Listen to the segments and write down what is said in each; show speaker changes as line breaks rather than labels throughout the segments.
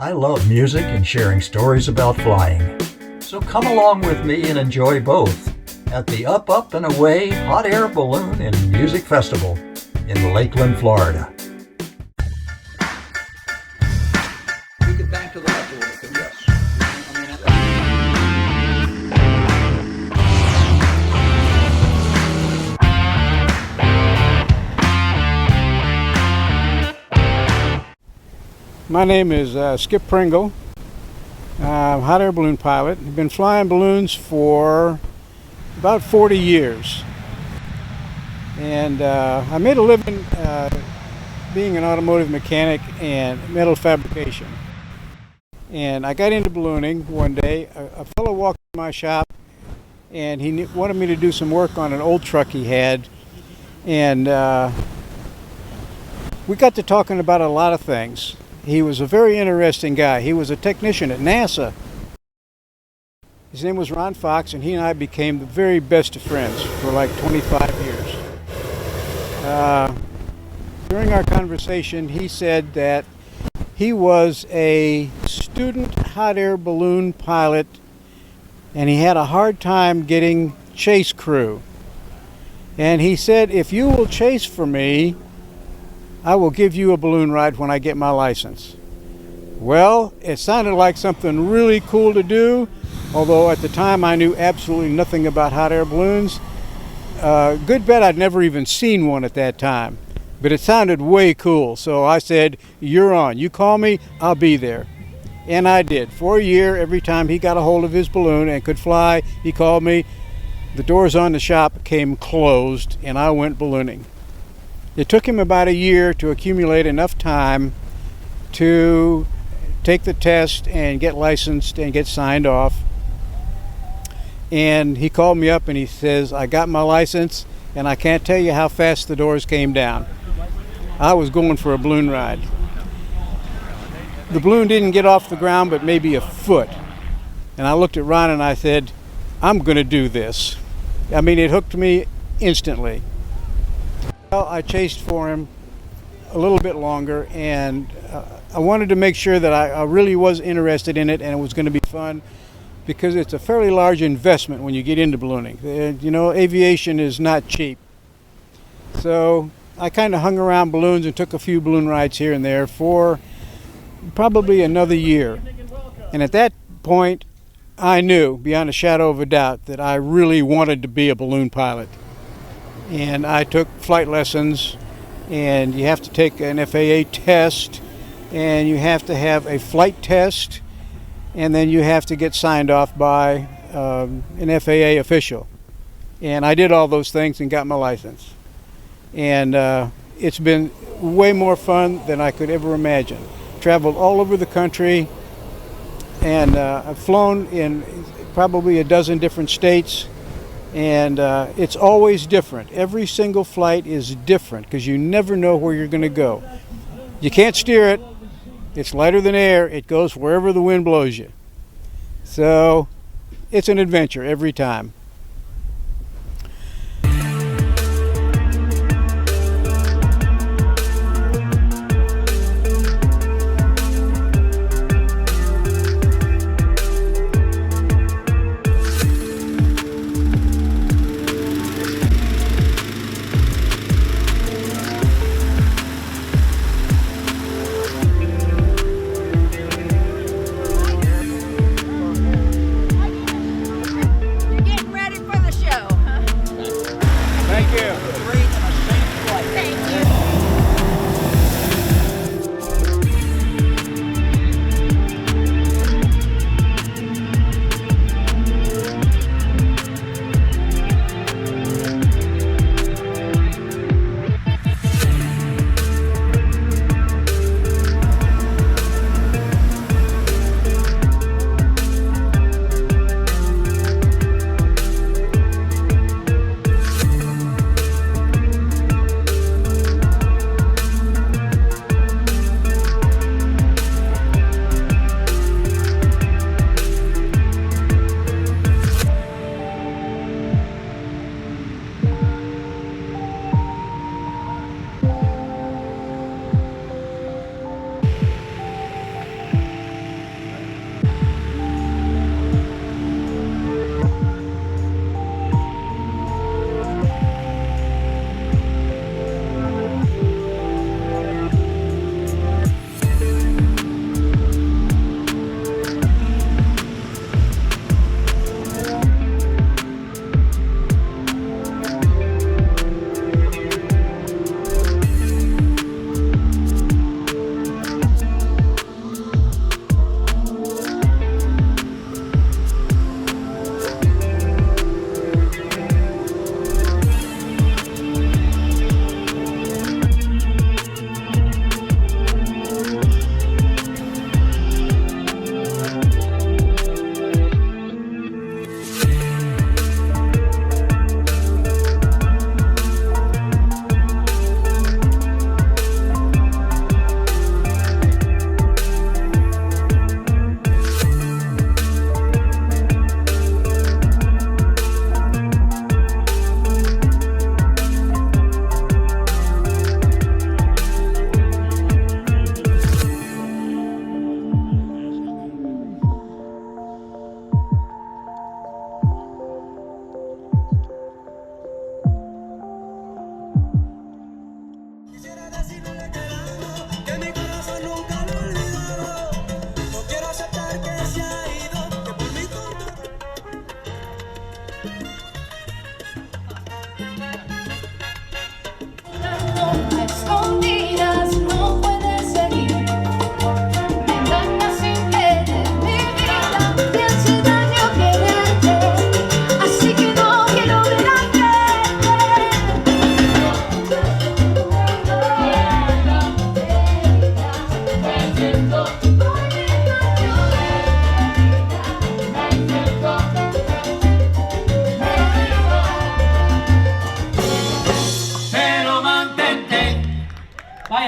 I love music and sharing stories about flying. So come along with me and enjoy both at the Up, Up, and Away Hot Air Balloon and Music Festival in Lakeland, Florida.
We get back to the left a little bit, yes.
My name is Skip Pringle. I'm a hot air balloon pilot. I've been flying balloons for about 40 years. And I made a living being an automotive mechanic and metal fabrication. And I got into ballooning one day. A fellow walked in my shop and he wanted me to do some work on an old truck he had. And we got to talking about a lot of things. He was a very interesting guy. He was a technician at NASA. His name was Ron Fox, and he and I became the very best of friends for like 25 years. During our conversation, he said that he was a student hot air balloon pilot, and he had a hard time getting chase crew. And he said, if you will chase for me, I will give you a balloon ride when I get my license. Well, it sounded like something really cool to do, although at the time I knew absolutely nothing about hot air balloons. Good bet I'd never even seen one at that time, but it sounded way cool. So I said, you're on. You call me, I'll be there. And I did. For a year, every time he got a hold of his balloon and could fly, he called me. The doors on the shop came closed, and I went ballooning. It took him about a year to accumulate enough time to take the test and get licensed and get signed off. And he called me up and he says, I got my license and I can't tell you how fast the doors came down. I was going for a balloon ride. The balloon didn't get off the ground but maybe a foot. And I looked at Ron and I said, I'm going to do this. I mean, it hooked me instantly. Well, I chased for him a little bit longer, and I wanted to make sure that I really was interested in it and it was going to be fun, because it's a fairly large investment when you get into ballooning. You know, aviation is not cheap. So I kind of hung around balloons and took a few balloon rides here and there for probably another year. And at that point, I knew beyond a shadow of a doubt that I really wanted to be a balloon pilot. And I took flight lessons, and you have to take an FAA test, and you have to have a flight test, and then you have to get signed off by an FAA official. And I did all those things and got my license. And it's been way more fun than I could ever imagine. Traveled all over the country, and I've flown in probably a dozen different states. And it's always different. Every single flight is different because you never know where you're going to go. You can't steer it. It's lighter than air. It goes wherever the wind blows you. So it's an adventure every time.
Getting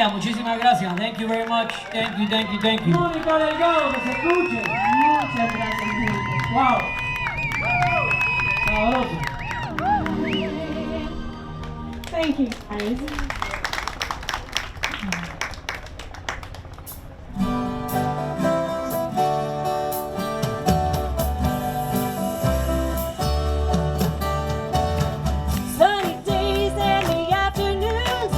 Vaya, muchísimas gracias. Thank you very much. Thank you, thank you, thank you. Mónica Delgado, que se escuche. Muchas gracias. Wow. Sabroso.
Thank you, guys.
Sunny days and the afternoons.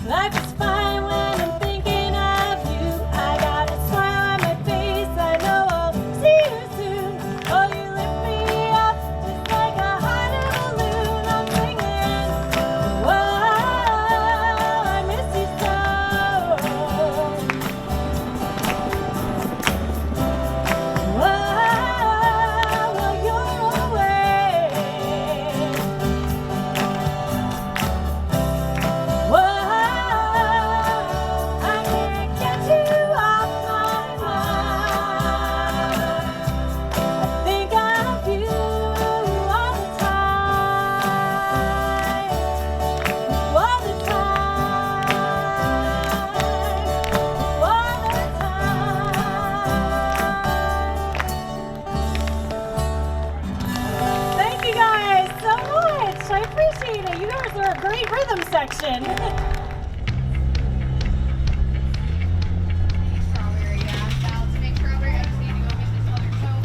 Life is fine when I'm thinking of you. I got a smile on my face. I know I'll see you soon. Oh, you lift me up just like a hot air balloon. I'm singing. Whoa, I miss you so. Whoa, while you're away. Whoa, I can't get you off my mind. I think of you all the time, all the time, all the time. Thank you guys so much. I appreciate it. You guys are a great rhythm section.
Strawberry, about to make strawberry. I just need to go get this other coat.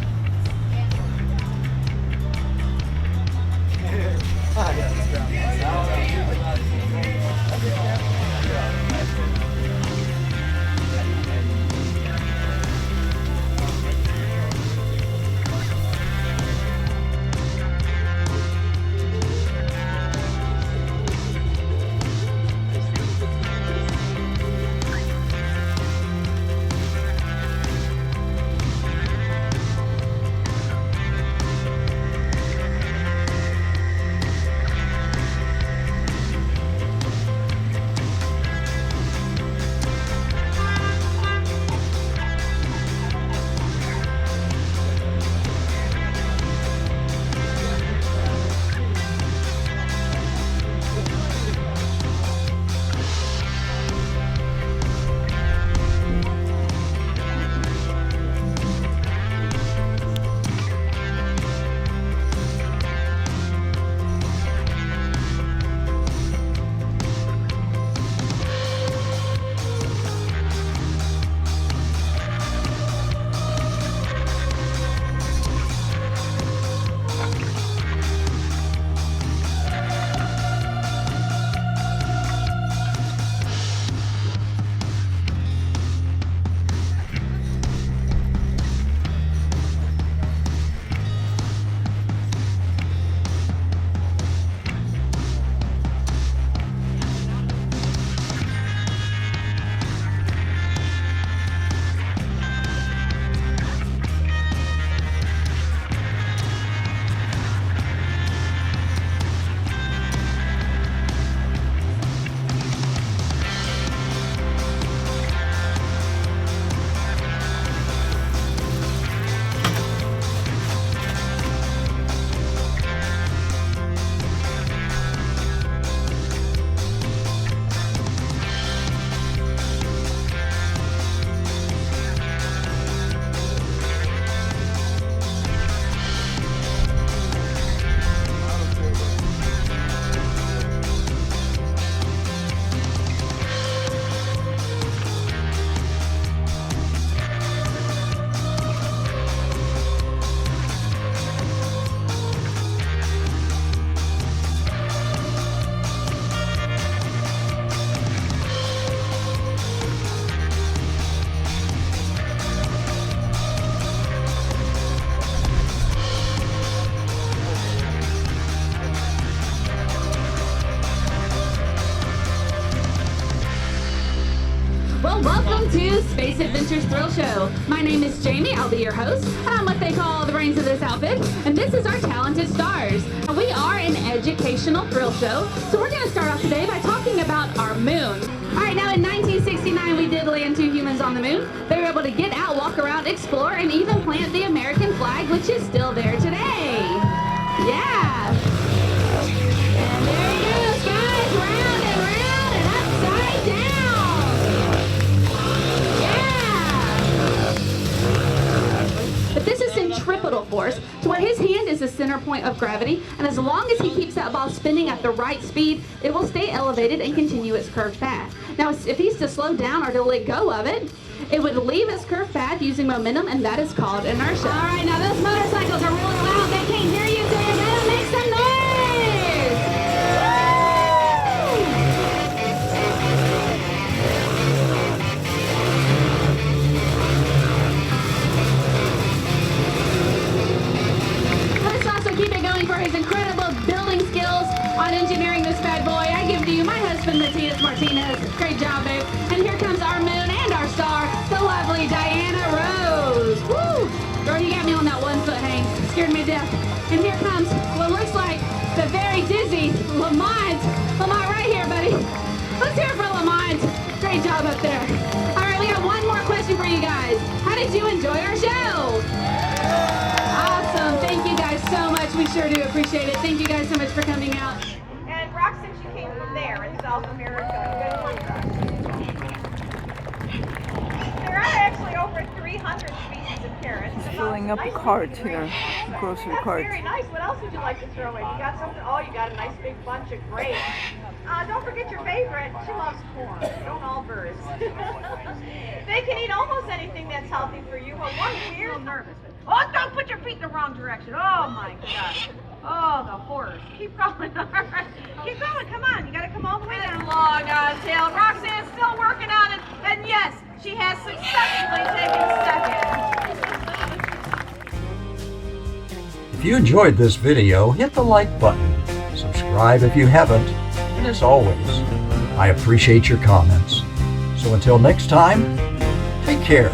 Well, welcome to Space Adventures Thrill Show. My name is Jamie. I'll be your host. I'm what they call the brains of this outfit, and this is our talented stars. We are an educational thrill show, so we're going to start off today by talking about our moon. All right, now in 1969, we did land 2 humans on the moon. They were able to get out, walk around, explore, and even plant the American flag, which is still there today. Yeah. And there he goes, guys, round and upside down. centripetal force to where his hand is the center point of gravity, and as long as he keeps that ball spinning at the right speed, it will stay elevated and continue its curved path. Now, if he's to slow down or to let go of it, it would leave its curved path using momentum, and that is called inertia. All right, now those motorcycles are really loud. They can't hear you, so you gotta make some noise. Let's also keep it going for his incredible building skills on engineering this bad boy. I give to you my husband, Matthias Martinez. Great job, babe. And here comes our moon and our star, the lovely Diana Rose. Woo! Girl, you got me on that 1 foot hang. Scared me to death. And here comes what looks like the very dizzy Lamont. Lamont, right here, buddy. Let's hear it for Lamont. Great job up there. All right, we got one more question for you guys. How did you enjoy our show? Awesome. Thank you guys so much. We sure do appreciate it. Thank you guys so much for coming out.
And Rock, since you came from there in South America, you guys want Rock? There are actually over 300 species of carrots.
Filling up a cart here, grocery cart.
Very nice. What else would you like to throw in? You got something? Oh, you got a nice big bunch of grapes. Don't forget your favorite. She loves corn. Don't all birds. They can eat almost anything that's healthy for you. But one weird nervous. Oh, don't put your feet in the wrong direction. Oh my gosh. Oh, the horrors. Keep going. All right. Keep going. Come on. You got to come all the way down. Long tail. Roxanne's still working on it. And yes, she has successfully taken second.
If you enjoyed this video, hit the like button, subscribe if you haven't, and as always, I appreciate your comments. So until next time, take care.